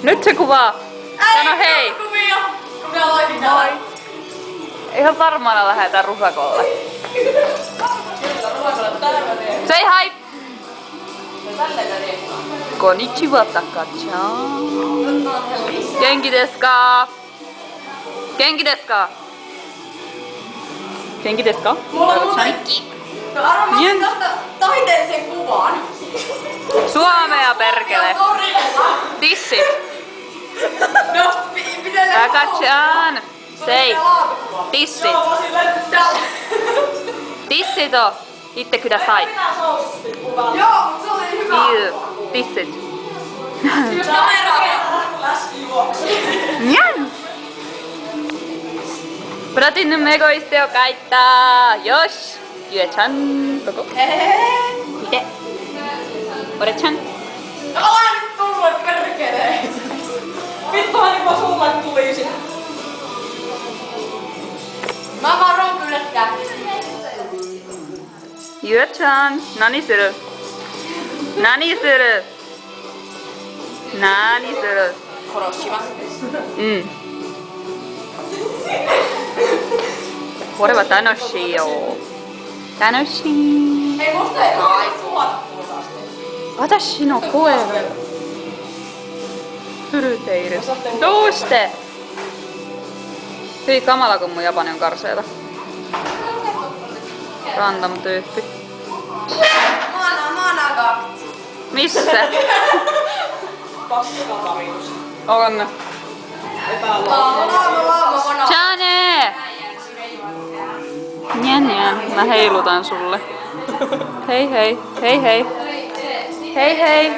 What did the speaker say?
Nyt se kuvaa. Sano hei. Moi. Ihan varmaan lähdetään Rusakolle. Say hi. Konnichiwa Taka-chan. Genki desu ka? Genki desu ka? Genki desu ka? Mulla on kaikki. No arvo, mä otin tosta taiteellisen kuvan. Suomea perkele. Tissit. No, pitää Taka-chan. Sei. Tissit. Tissit on. Itte kyllä sai. Joo, se oli hyvä. Tissit. Nyan. Pratin megoiste o kaittaa. Yosh. Yue-chan. Koko. Mite. Ore-chan. Älä nyt tulla perkele. Vittuhan niin kuin sulle tulisi. Mä varon kyllä kähti. Yue-chan. Nani suru? Nani suru? Nani suru? Koroshimasu. Kore wa tanoshii yo. Tanoshii. Hei, musta ei ole suora osasta. Watashi no koe wa furuteiru. Doushite? Hyvin kamala, kun mun japani on karseeta. Random tyyppi. Mana kakti. Missä? Paskakavarius. On. Laama. Jane! Nyan. Mä heilutan sulle. Hei hei. Hei hei. Hei hei.